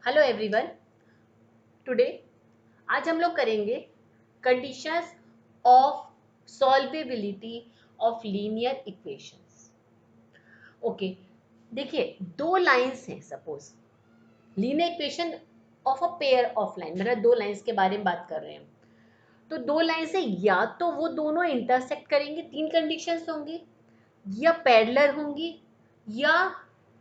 Hello everyone. Today आज हम लोग करेंगे conditions of solvability of linear equations. Okay, देखिए दो लाइंस हैं। Suppose linear equation of a pair of line, मतलब दो लाइंस के बारे में बात कर रहे हैं। तो दो लाइंस है, या तो वो दोनों इंटरसेक्ट करेंगे, तीन कंडीशंस होंगी, या पैरेलल होंगी, या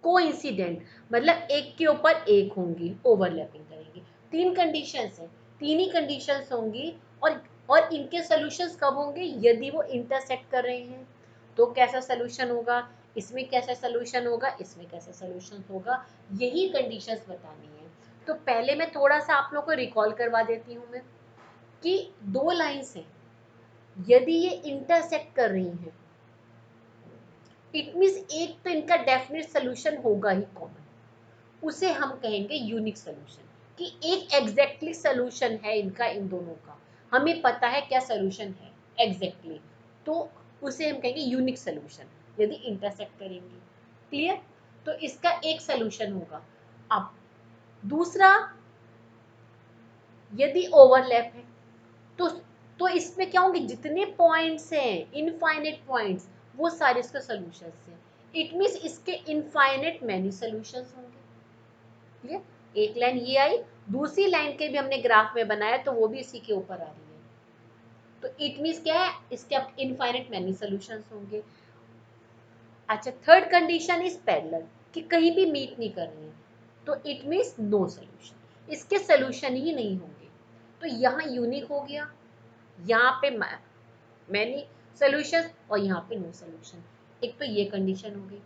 कोइंसिडेंट मतलब एक के ऊपर एक होंगी, ओवरलैपिंग करेंगी। तीन कंडीशंस हैं, तीन ही कंडीशंस होंगी। और इनके सॉल्यूशंस कब होंगे? यदि वो इंटरसेक्ट कर रहे हैं तो कैसा सॉल्यूशन होगा, इसमें कैसा सॉल्यूशन होगा, इसमें कैसा सॉल्यूशन होगा, यही कंडीशंस बतानी है। तो पहले मैं थोड़ा सा आप लोग को रिकॉल करवा देती हूँ मैं कि दो लाइंस हैं, यदि ये इंटरसेक्ट कर रही हैं, इट मीन्स एक तो इनका डेफिनेट सोल्यूशन होगा ही कॉमन, उसे हम कहेंगे यूनिक सोल्यूशन। कि एक एग्जैक्टली सोल्यूशन है इनका, इन दोनों का हमें पता है क्या सोल्यूशन है एग्जैक्टली, तो उसे हम कहेंगे यूनिक सोल्यूशन यदि इंटरसेक्ट करेंगे। क्लियर? तो इसका एक सोल्यूशन होगा। अब दूसरा, यदि ओवरलैप है तो इसमें क्या होंगे, जितने पॉइंट्स हैं इनफाइनाइट पॉइंट्स, वो सारे इसके सॉल्यूशंस हैं। इट मींस इसके इनफाइनाइट मैनी सॉल्यूशंस होंगे। क्लियर? एक लाइन ये आई, दूसरी लाइन के भी हमने ग्राफ में बनाया तो वो भी इसी के ऊपर आ रही है। तो इट मींस क्या है, इसके अब इनफाइनाइट मैनी सॉल्यूशंस होंगे। अच्छा, थर्ड कंडीशन इज पैरेलल, कि कहीं भी मीट नहीं कर रही है, तो इट मींस नो सॉल्यूशन, इसके सॉल्यूशन ही नहीं होंगे। तो यहाँ यूनिक हो गया, यहाँ पे मैनी सॉल्यूशंस और यहाँ पे नो सॉल्यूशन। एक तो ये कंडीशन हो गई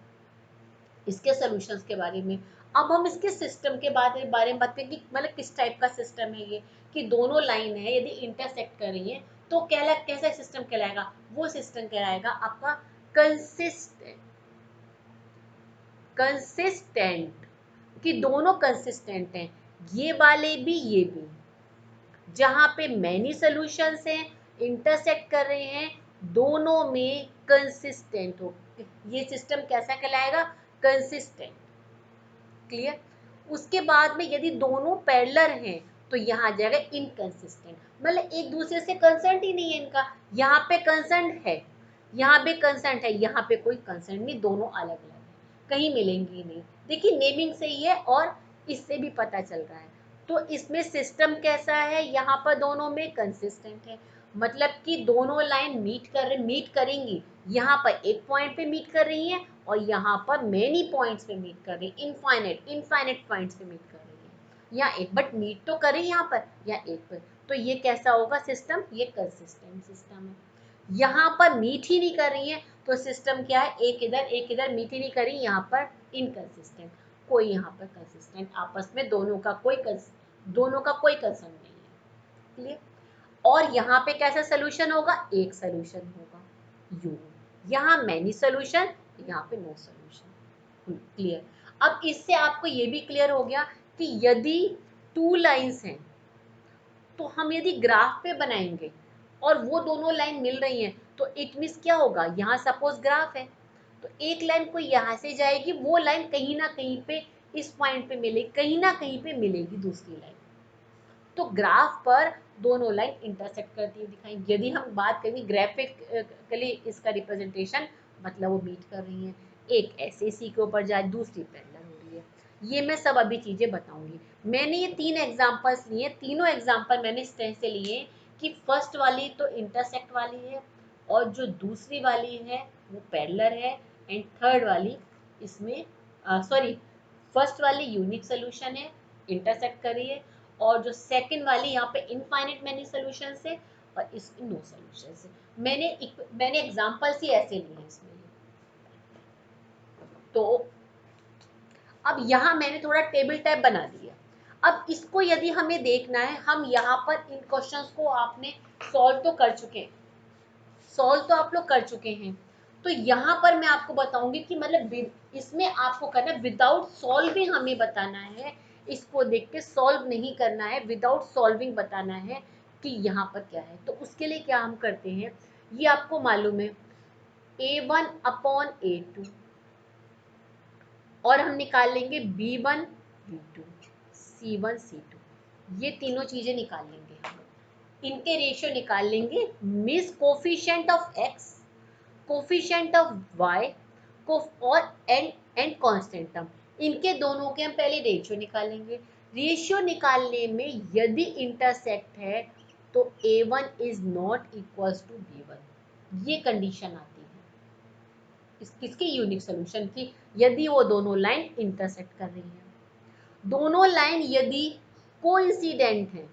इसके सॉल्यूशंस के बारे में। अब हम इसके सिस्टम के बारे में बात करें कि मतलब किस टाइप का सिस्टम है ये, कि दोनों लाइन है यदि इंटरसेक्ट कर रही है तो कैसा सिस्टम कहलाएगा? वो सिस्टम कहलाएगा आपका कंसिस्टेंट। कंसिस्टेंट, कि दोनों कंसिस्टेंट हैं, ये वाले भी ये भी, जहां पे मैनी सॉल्यूशंस हैं, इंटरसेक्ट कर रहे हैं, दोनों में कंसिस्टेंट हो, ये सिस्टम कैसा कहलाएगा? कंसिस्टेंट। क्लियर? उसके बाद में यदि दोनों पैरेलल हैं तो यहाँ आ जाएगा इनकंसिस्टेंट, मतलब एक दूसरे से कंसर्न ही नहीं है इनका। यहाँ पे कंसर्न है, यहाँ पे कंसर्न है, यहाँ पे कोई कंसर्न नहीं, दोनों अलग अलग है, कहीं मिलेंगी नहीं। देखिए नेमिंग से ही है और इससे भी पता चल रहा है। तो इसमें सिस्टम कैसा है, यहाँ पर दोनों में कंसिस्टेंट है, मतलब कि दोनों लाइन मीट करेंगी, यहाँ पर एक पॉइंट पे मीट कर रही हैं और यहाँ पर मेनी पॉइंट्स पे मीट कर रही है, इनफाइनाइट पॉइंट्स पे मीट कर रही है, या एक बट मीट तो कर रही है यहाँ पर या एक पर। तो ये कैसा होगा सिस्टम? ये कंसिस्टेंट सिस्टम है। यहाँ पर मीट ही नहीं कर रही है तो सिस्टम क्या है, एक इधर मीट ही नहीं कर रही, यहाँ पर इनकंसिस्टेंट। कोई यहाँ पर कंसिस्टेंट आपस में दोनों का कोई कंसर्न नहीं है। क्लियर? और यहाँ पे कैसा सोल्यूशन होगा? एक सोल्यूशन होगा, यू। यहाँ मैनी सोल्यूशन, यहाँ पे नो सोल्यूशन। क्लियर? अब इससे आपको ये भी क्लियर हो गया कि यदि टू लाइंस हैं तो हम यदि ग्राफ पे बनाएंगे और वो दोनों लाइन मिल रही हैं तो इट मीन्स क्या होगा, यहाँ सपोज ग्राफ है तो एक लाइन को यहाँ से जाएगी, वो लाइन कहीं ना कहीं पे इस पॉइंट पे मिलेगी, कहीं ना कहीं पे मिलेगी दूसरी लाइन। तो ग्राफ पर दोनों लाइन इंटरसेक्ट करती हुई दिखाई। यदि हम बात करेंगे ग्राफिकली इसका रिप्रेजेंटेशन, मतलब वो मीट कर रही हैं, एक ऐसे सी के ऊपर जाए, दूसरी पैरेलल हो रही है। ये मैं सब अभी चीज़ें बताऊंगी। मैंने ये तीन एग्जांपल्स लिए, तीनों एग्जांपल मैंने इस तरह से लिए कि फर्स्ट वाली तो इंटरसेक्ट वाली है और जो दूसरी वाली है वो पैरेलल है, एंड थर्ड वाली इसमें सॉरी, फर्स्ट वाली यूनिक सोल्यूशन है, इंटरसेक्ट कर रही है, और जो सेकंड वाली यहाँ पे इनफाइनाइट मैनी सॉल्यूशन है और इसमें नो सॉल्यूशन है। मैंने एग्जांपल्स ही ऐसे लिए हैं इसमें। तो अब यहाँ मैंने थोड़ा टेबल टाइप बना दिया। अब इसको यदि हमें देखना है, हम यहाँ पर इन क्वेश्चंस को आपने सॉल्व तो कर चुके हैं, सॉल्व तो आप लोग कर चुके हैं। तो यहाँ पर मैं आपको बताऊंगी कि मतलब इसमें आपको करना विदाउट सॉल्विंग, हमें बताना है, इसको देख के सॉल्व नहीं करना है, विदाउट सॉल्विंग बताना है कि यहाँ पर क्या है। तो उसके लिए क्या हम करते हैं, ये आपको मालूम है A1/A2, और हम निकाल लेंगे B1 B2 C1 C2 ये तीनों चीजें निकाल लेंगे हम। इनके रेशियो निकाल लेंगे, means coefficient of x, coefficient of y और एंड कांस्टेंट टर्म, इनके दोनों के हम पहले रेशियो निकालेंगे। रेशियो निकालने में यदि इंटरसेक्ट है तो A1 is not equals to B1, ये कंडीशन आती है किसकी, यूनिक सोल्यूशन की, यदि वो दोनों लाइन इंटरसेक्ट कर रही है। दोनों लाइन यदि कोइंसिडेंट है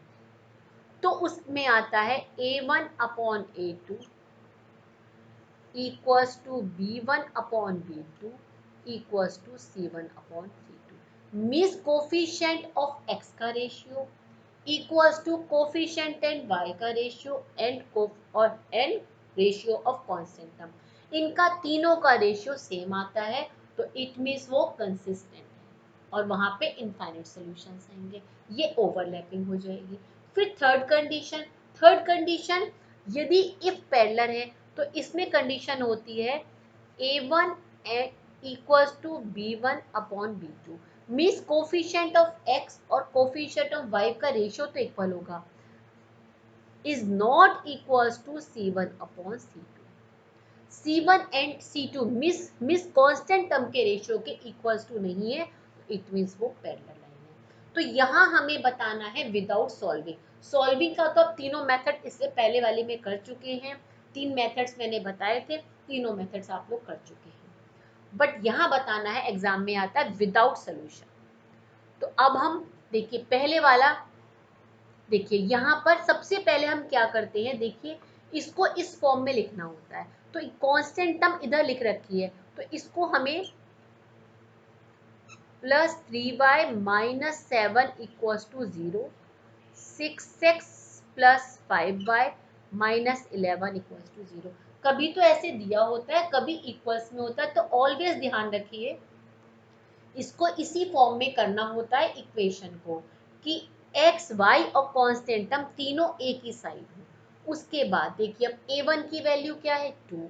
तो उसमें आता है A1 upon A2 equals to B1 upon B2 equals to C1 upon C2, means coefficient of x का ratio equals to coefficient and y का ratio and ratio of constant term, इनका तीनों का रेशियो सेम आता है तो it means वो consistent है और वहां पे इनफाइनाइट सॉल्यूशंस आएंगे, ये ओवरलैपिंग हो जाएगी। फिर थर्ड कंडीशन यदि इफ पैरेलल है तो इसमें कंडीशन होती है A1 equals to B1 upon B2, means coefficient of x और कोफिशिएंट ऑफ y का रेशियो तो इक्वल होगा, is not equals to C1 upon C2, C1 and C2 मिस कांस्टेंट टर्म के रेशियो के इक्वल्स टू नहीं है, इट मीन्स वो पैरेलल लाइन है। तो यहाँ हमें बताना है विदाउट सॉल्विंग का तो अब तीनों मेथड इससे पहले वाले में कर चुके हैं, 3 मेथड्स मैंने बताए थे, तीनों मेथड्स आप लोग कर चुके हैं, बट यहाँ बताना है, एग्जाम में आता है विदाउट सोल्यूशन। तो अब हम देखिए पहले वाला, देखिए यहाँ पर सबसे पहले हम क्या करते हैं, देखिए इसको इस फॉर्म में लिखना होता है, तो कांस्टेंट टर्म इधर लिख रखी है तो इसको हमें plus 3y minus 7 equals to 0, 6x plus 5y minus 11 equals to 0, कभी तो ऐसे दिया होता है कभी इक्वल्स में होता है, तो ऑलवेज ध्यान रखिए इसको इसी फॉर्म में करना होता है इक्वेशन को, कि x y और कांस्टेंट टर्म तीनों एक ही साइड हो। उसके बाद देखिए अब A1 की वैल्यू क्या है 2,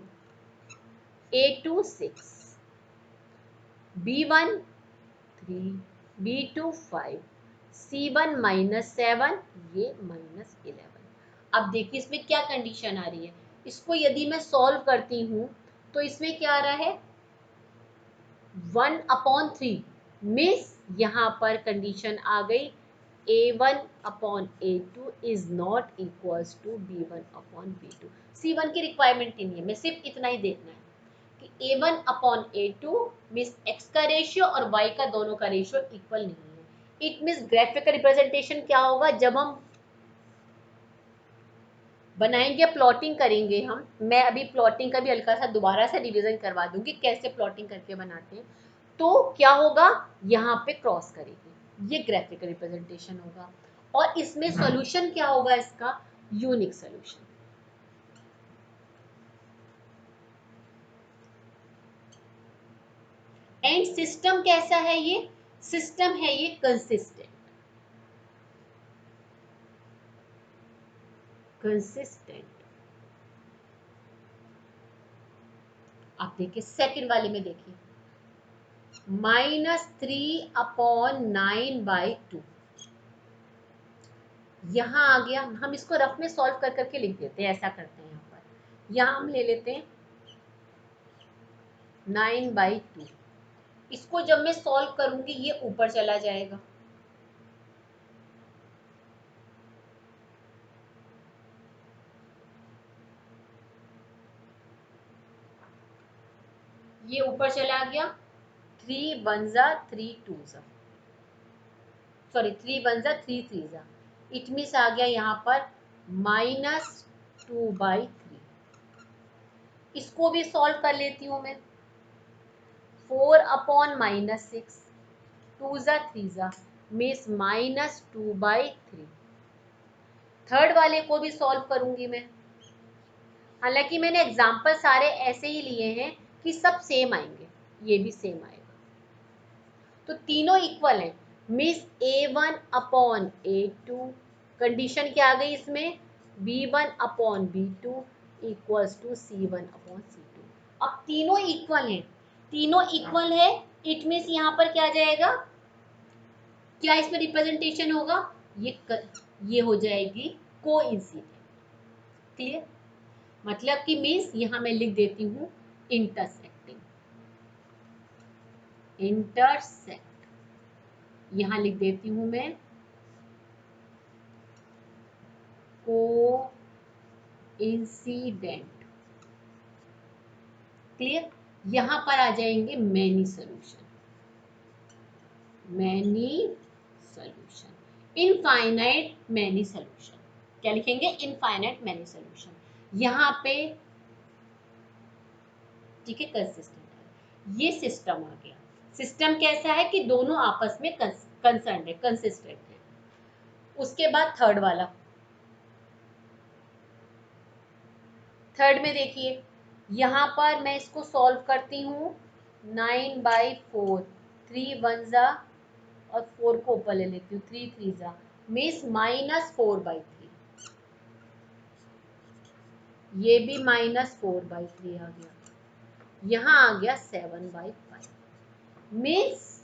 A2 6, B1 3, B2 5, C1 minus 7, ये माइनस 11। अब देखिए इसमें क्या कंडीशन आ रही है, इसको यदि मैं सॉल्व करती हूँ तो इसमें क्या आ रहा है 1 अपॉन 3, मिस यहाँ पर कंडीशन आ गई A1 upon A2 is not equals to B1 upon B2, C1 की रिक्वायरमेंट ही नहीं है, मैं सिर्फ इतना ही देखना है कि A1 upon A2 means x का रेशियो और y का दोनों का रेशियो इक्वल नहीं है। इट मीन्स ग्राफिकल रिप्रेजेंटेशन क्या होगा, जब हम बनाएंगे प्लॉटिंग करेंगे हम, मैं अभी प्लॉटिंग का भी हल्का सा दोबारा से रिवीजन करवा दूंगी कैसे प्लॉटिंग करके बनाते हैं, तो क्या होगा यहाँ पे क्रॉस करेंगे, ये ग्राफिकल रिप्रेजेंटेशन होगा और इसमें सॉल्यूशन क्या होगा इसका, यूनिक सॉल्यूशन। एंड सिस्टम कैसा है, ये सिस्टम है ये कंसिस्टेंट, आप देखिए सेकंड वाले में देखिए -3 अपॉन 9/2 यहाँ आ गया, हम इसको रफ में सॉल्व कर करके लिख देते हैं, ऐसा करते हैं यहाँ पर, यहाँ हम ले लेते हैं 9/2, इसको जब मैं सॉल्व करूंगी ये ऊपर चला जाएगा, ये ऊपर चला गया, 3 1 जा 3 2 जा, सॉरी 3 1 जा 3 3 जा, इट मीन्स आ गया यहाँ पर -2/3, इसको भी सॉल्व कर लेती हूँ मैं, 4 अपॉन -6, 2 जा 3 जा मीन्स -2/3, थर्ड वाले को भी सॉल्व करूंगी मैं, हालांकि मैंने एग्जाम्पल सारे ऐसे ही लिए हैं कि सब सेम आएंगे, ये भी सेम आएगा, तो तीनों इक्वल हैं, miss A1 upon A2, condition क्या आ गई इसमें B1 upon B2 equals to C1 upon C2, अब तीनों इक्वल हैं, तीनों इक्वल है, इट मीन्स यहाँ पर क्या आ जाएगा क्या इसमें रिप्रेजेंटेशन होगा, ये हो जाएगी कोइंसिडेंट। क्लियर, मतलब कि मीन्स यहां मैं लिख देती हूं इंटरसेक्टिंग, इंटरसेक्ट, यहां लिख देती हूं मैं कोइंसिडेंट। क्लियर, यहां पर आ जाएंगे many solution, many solution, infinite many solution. क्या लिखेंगे, इनफाइनाइट मैनी सॉल्यूशन। यहां पे ठीक है कंसिस्टेंट है, ये सिस्टम आ गया। सिस्टम कैसा है कि दोनों आपस में कंसर्न है, कंसिस्टेंट है। उसके बाद थर्ड वाला, थर्ड में देखिए यहां पर मैं इसको सॉल्व करती हूँ 9/4, 3 1 जा और 4 को ऊपर ले लेती हूँ, 3 3 जा मीन्स -4/3, ये भी -4/3 आ गया, यहाँ आ गया 7/5 means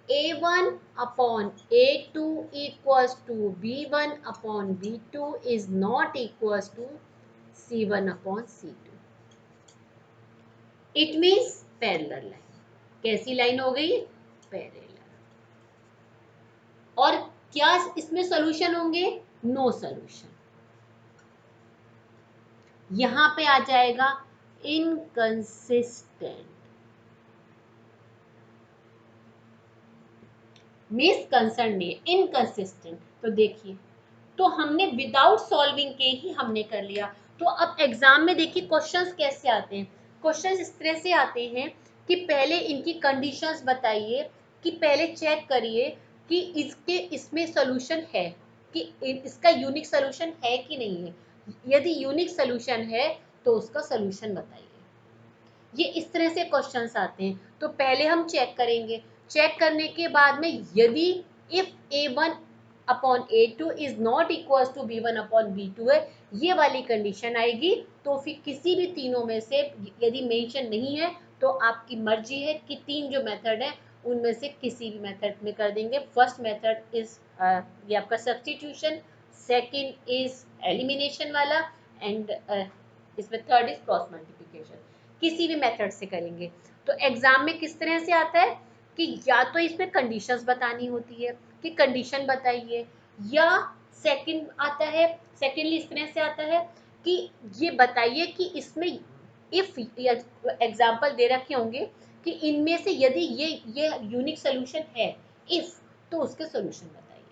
A1/A2 equals to B1/B2 is not equals to C1/C2. It means parallel line. कैसी लाइन हो गई, पैरेलल। और क्या इसमें सॉल्यूशन होंगे, नो सॉल्यूशन। यहां पे आ जाएगा इनकंसिस्टेंट, मीन्स कंसर्न नहीं है, इनकंसिस्टेंट। तो देखिए, तो हमने विदाउट सॉल्विंग के ही हमने कर लिया। तो अब एग्जाम में देखिए क्वेश्चंस कैसे आते हैं, क्वेश्चंस इस तरह से आते हैं कि पहले इनकी कंडीशंस बताइए, कि पहले चेक करिए कि इसके इसमें सॉल्यूशन है, कि इसका यूनिक सॉल्यूशन है कि नहीं है। यदि यूनिक सॉल्यूशन है तो उसका सॉल्यूशन बताइए। ये इस तरह से क्वेश्चंस आते हैं। तो पहले हम चेक करेंगे, चेक करने के बाद में यदि if A1/A2 is not equal to B1/B2 है, ये वाली कंडीशन आएगी, तो फिर किसी भी तीनों में से यदि मेंशन नहीं है तो आपकी मर्जी है कि तीन जो मेथड है उनमें से किसी भी मेथड में कर देंगे। फर्स्ट मेथड इज ये आपका सब्स्टिट्यूशन, सेकंड इज एलिमिनेशन वाला, एंड इसमें थर्ड इज क्रॉस मल्टीप्लिकेशन। किसी भी मेथड से करेंगे। तो एग्जाम में किस तरह से आता है कि या तो इसमें कंडीशंस बतानी होती है कि कंडीशन बताइए, या सेकंड आता है, सेकंडली इस तरह से आता है कि ये बताइए कि इसमें इफ एग्जाम्पल दे रखे होंगे कि इनमें से यदि ये यूनिक सोल्यूशन है, इफ, तो उसके सोल्यूशन बताइए।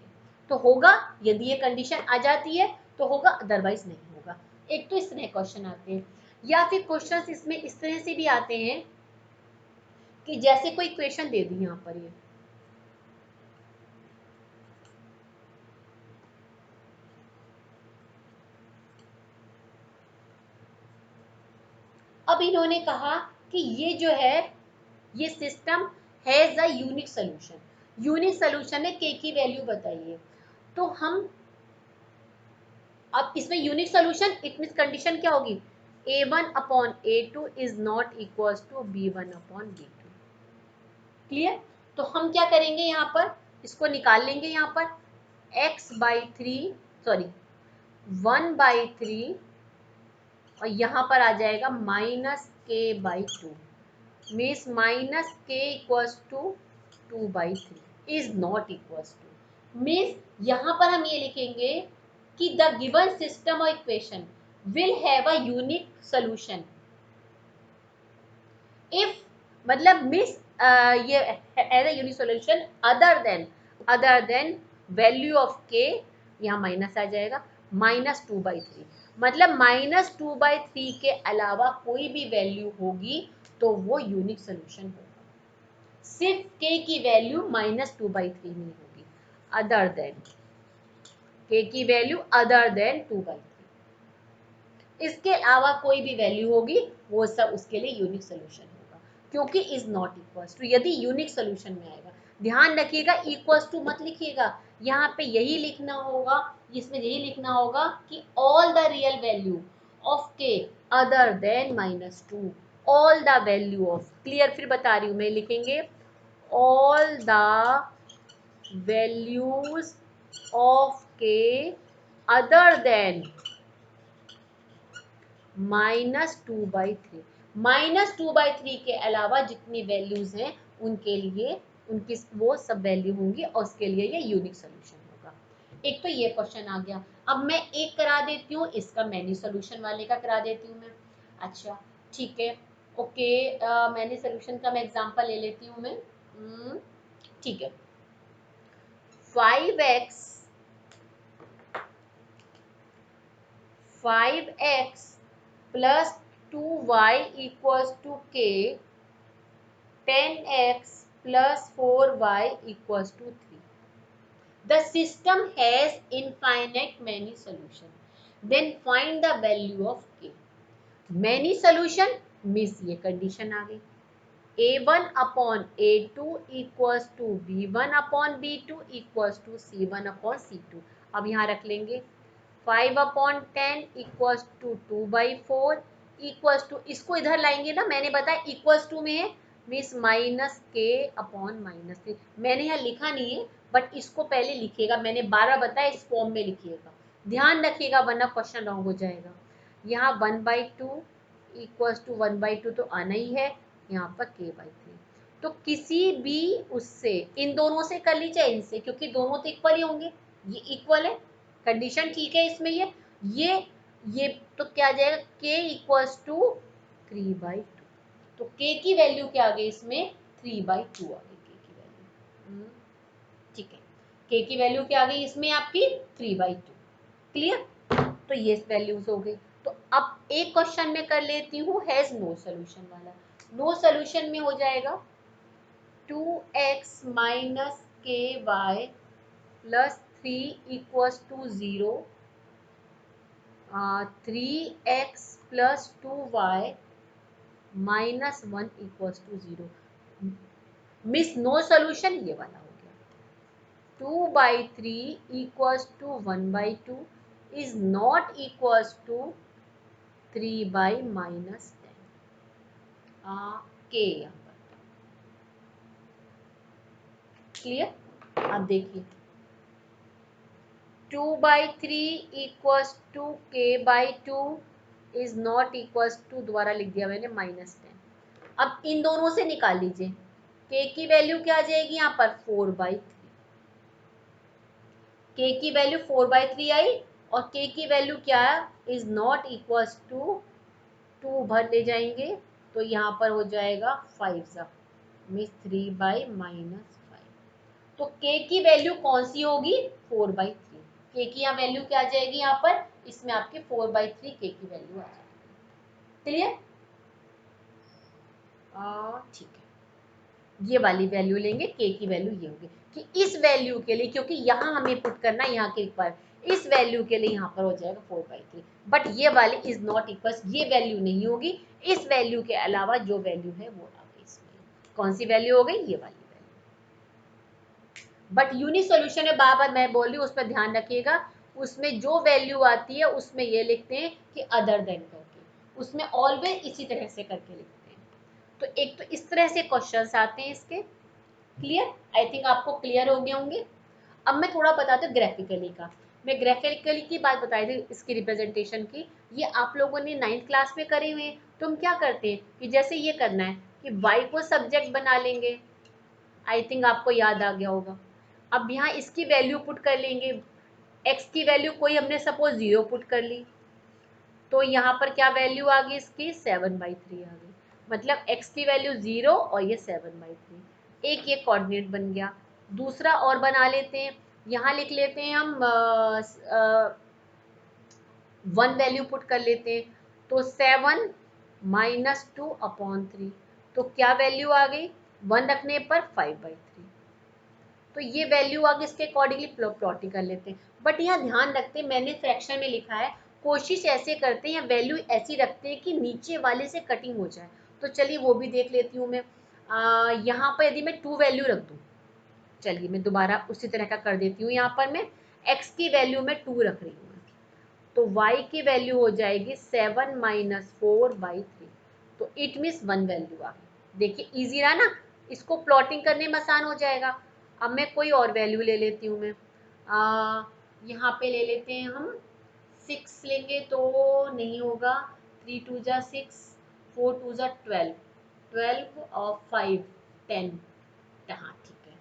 तो होगा, यदि ये कंडीशन आ जाती है तो होगा, अदरवाइज नहीं होगा। एक तो इस तरह क्वेश्चन आते हैं, या फिर क्वेश्चंस इसमें इस तरह से भी आते हैं कि जैसे कोई इक्वेशन दे दी यहाँ पर, ये अब इन्होंने कहा कि ये जो है ये system has a unique solution, unique solution है, के की वैल्यू बताइए। तो हम अब इसमें unique solution, it means condition क्या होगी, A1/A2 is not equal to B1/B2। Clear, तो हम क्या करेंगे, यहाँ पर इसको निकाल लेंगे, यहाँ पर x/3 सॉरी 1/3 और यहाँ पर आ जाएगा -k/2 means -k equals to 2/3 is not equals to, means यहाँ पर हम ये लिखेंगे कि द गिवन सिस्टम और equation will have a unique solution if, मतलब मीन्स ये as a unique solution other than value of k, यहाँ माइनस आ जाएगा -2/3, मतलब -2/3 के अलावा कोई भी वैल्यू होगी तो वो यूनिक सोल्यूशन होगा। सिर्फ के की वैल्यू -2/3 नहीं होगी, अदर देन के की वैल्यू अदर देन 2/3, इसके अलावा कोई भी वैल्यू होगी वो सब उसके लिए यूनिक सोल्यूशन होगा, क्योंकि इज नॉट इक्वल्स टू, यदि यूनिक सोल्यूशन में आएगा। ध्यान रखिएगा इक्वल्स टू मत लिखिएगा, यहाँ पे यही लिखना होगा, इसमें यही लिखना होगा कि all the real value of k other than -2, all the value of, clear, फिर बता रही हूँ मैं, लिखेंगे all the values of k other than -2/3। -2/3 के अलावा जितनी वैल्यूज हैं उनके लिए उनकी वो सब वैल्यू होंगी और उसके लिए ये यूनिक सोल्यूशन होगा। एक तो ये क्वेश्चन आ गया। अब मैं एक करा देती हूँ, इसका मैनी सोल्यूशन वाले का करा देती हूँ मैं। अच्छा ठीक है, ओके। मैनी सोल्यूशन का मैं एग्जांपल ले लेती हूँ मैं। ठीक है, 5x plus 2y equals to k, 10x plus 4y equals to 3. The system has infinite many solutions. Then find the value of k. Many solution means ये condition आ गई, a1 upon a2 equals to b1 upon b2 equals to c1 upon c2. अब यहाँ रख लेंगे 5/10 equals to 2/4 equals to, इसको इधर लाएंगे ना, मैंने बताया इक्वल्स टू में है मीन्स -k/-3। मैंने यहाँ लिखा नहीं है बट इसको पहले लिखिएगा, मैंने 12 बताया, इस फॉर्म में लिखिएगा, ध्यान रखिएगा वरना क्वेश्चन रॉन्ग हो जाएगा। यहाँ 1/2 इक्वल्स टू 1/2 तो आना ही है, यहाँ पर k/3। तो किसी भी उससे इन दोनों से कर लीजिए, इनसे, क्योंकि दोनों तो इक्वल ही होंगे, ये इक्वल है, कंडीशन ठीक है इसमें। ये तो क्या आ जाएगा, k इक्वल्स टू 3/2। तो k की वैल्यू क्या आ गई इसमें, 3/2 आ गई k की वैल्यू। ठीक है, k की वैल्यू क्या आ गई इसमें आपकी 3/2। क्लियर? तो ये वैल्यूज हो गई। तो अब एक क्वेश्चन में कर लेती हूँ हैज नो सोल्यूशन वाला। नो सोल्यूशन में हो जाएगा 2x minus ky plus 3 equals to 0, 3x plus 2y minus 1 equals to 0। मिस नो सोल्यूशन ये वाला हो गया। 2/3 equals to 1/2 is not equals to 3/-10 के यहाँ पर। क्लियर? अब देखिए 2/3 equals to k/2 is not equals to, दोबारा लिख दिया मैंने, -10। अब इन दोनों से निकाल लीजिए, k की वैल्यू क्या आ जाएगी यहाँ पर 4/3। k की वैल्यू 4/3 आई और k की वैल्यू क्या इज नॉट इक्वल्स टू 2 भर ले जाएंगे तो यहाँ पर हो जाएगा 5 मीन्स 3/-5। तो k की वैल्यू कौन सी होगी, 4/3। k की यहाँ वैल्यू क्या आ जाएगी, यहाँ पर इसमें आपके 4/3 k की वैल्यू आ जाएगी। क्लियर? ठीक है, ये वाली वैल्यू लेंगे, k की वैल्यू ये होगी कि इस वैल्यू के लिए, क्योंकि यहाँ हमें पुट करना यहाँ के ऊपर, इस वैल्यू के लिए यहाँ पर हो जाएगा 4/3। बट ये वाली इज नॉट इक्वल, ये वैल्यू नहीं होगी, इस वैल्यू के अलावा जो वैल्यू है वो आ गई इसमें। कौन सी वैल्यू हो गई, ये वाली वैल्यू। बट यूनिक सोल्यूशन है, बार बार मैं बोल रही हूँ, उस पर ध्यान रखिएगा। उसमें जो वैल्यू आती है उसमें ये लिखते हैं कि अदर देन करके, उसमें ऑलवेज इसी तरह से करके लिखते हैं। तो एक तो इस तरह से क्वेश्चंस आते हैं इसके। क्लियर? आई थिंक आपको क्लियर हो गए होंगे। अब मैं थोड़ा बताती हूँ ग्राफिकली का। मैं ग्राफिकली की बात बताई थी, इसकी रिप्रेजेंटेशन की, ये आप लोगों ने 9th क्लास में करे हुए हैं। तो हम क्या करते हैं कि जैसे ये करना है कि y को सब्जेक्ट बना लेंगे, आई थिंक आपको याद आ गया होगा। अब यहाँ इसकी वैल्यू पुट कर लेंगे, x की वैल्यू कोई हमने सपोज 0 पुट कर ली, तो यहाँ पर क्या वैल्यू आ गई इसकी, 7/3 आ गई। मतलब x की वैल्यू 0 और ये 7/3, एक ये कोऑर्डिनेट बन गया। दूसरा और बना लेते हैं, यहाँ लिख लेते हैं हम 1 वैल्यू पुट कर लेते हैं, तो 7 - 2/3, तो क्या वैल्यू आ गई, 1 रखने पर 5/3। तो ये वैल्यू आगे इसके अकॉर्डिंगली प्लॉटिंग कर लेते हैं। बट यहाँ ध्यान रखते हैं, मैंने फ्रैक्शन में लिखा है, कोशिश ऐसे करते हैं या वैल्यू ऐसी रखते हैं कि नीचे वाले से कटिंग हो जाए। तो चलिए वो भी देख लेती हूँ मैं। यहाँ पर यदि मैं 2 वैल्यू रख दूँ, चलिए मैं दोबारा उसी तरह का कर देती हूँ। यहाँ पर मैं x की वैल्यू में 2 रख रही हूँ, तो y की वैल्यू हो जाएगी 7 - 4/3। तो इट मीन्स 1 वैल्यू आ गई। देखिए ईजी रहा ना, इसको प्लॉटिंग करने में आसान हो जाएगा। अब मैं कोई और वैल्यू ले लेती हूँ। मैं यहाँ पे ले लेते हैं हम 6 लेंगे तो नहीं होगा, 3 2 जा 6, 4 2 जा 12, 12 और 5 10, हाँ ठीक है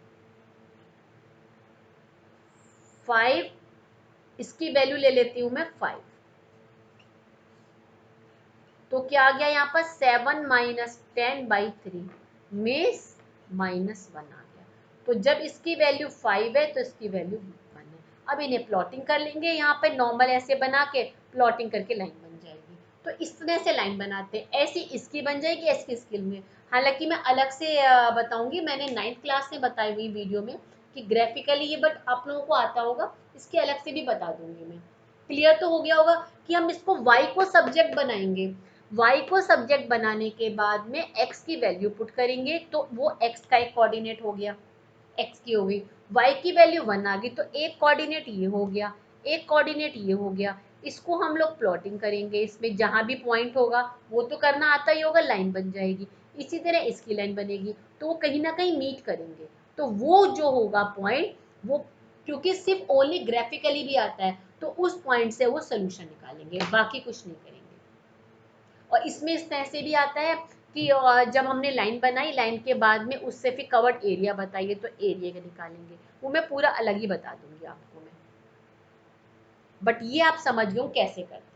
5, इसकी वैल्यू ले लेती हूँ मैं 5, तो क्या आ गया यहाँ पर 7 माइनस 10/3 में -1 आ गया। तो जब इसकी वैल्यू 5 है तो इसकी वैल्यू 1 है। अब इन्हें प्लॉटिंग कर लेंगे, यहाँ पे नॉर्मल ऐसे बना के प्लॉटिंग करके लाइन बन जाएगी। तो इस तरह से लाइन बनाते हैं, ऐसी इसकी बन जाएगी ऐसी स्किल में। हालांकि मैं अलग से बताऊंगी, मैंने 9th क्लास में बताई हुई वीडियो में कि ग्राफिकली ये, बट आप लोगों को आता होगा, इसके अलग से भी बता दूंगी मैं। क्लियर तो हो गया होगा कि हम इसको y को सब्जेक्ट बनाएंगे, y को सब्जेक्ट बनाने के बाद में x की वैल्यू पुट करेंगे तो वो x का एक कोऑर्डिनेट हो गया, x की हो गई, y की वैल्यू 1 आ गई तो एक कोऑर्डिनेट ये हो गया, एक कोऑर्डिनेट ये हो गया। इसको हम लोग प्लॉटिंग करेंगे, इसमें जहां भी पॉइंट होगा वो तो करना आता ही होगा, लाइन बन जाएगी। इसी तरह इसकी लाइन बनेगी तो वो कहीं ना कहीं मीट करेंगे, तो वो जो होगा पॉइंट, वो क्योंकि सिर्फ ओनली ग्राफिकली भी आता है तो उस पॉइंट से वो सोल्यूशन निकालेंगे, बाकी कुछ नहीं करेंगे। और इसमें इस तरह से भी आता है कि जब हमने लाइन बनाई, लाइन के बाद में उससे फिर कवर्ड एरिया बताइए तो एरिया का निकालेंगे, वो मैं पूरा अलग ही बता दूंगी आपको मैं, बट ये आप समझ लो कैसे करते हैं।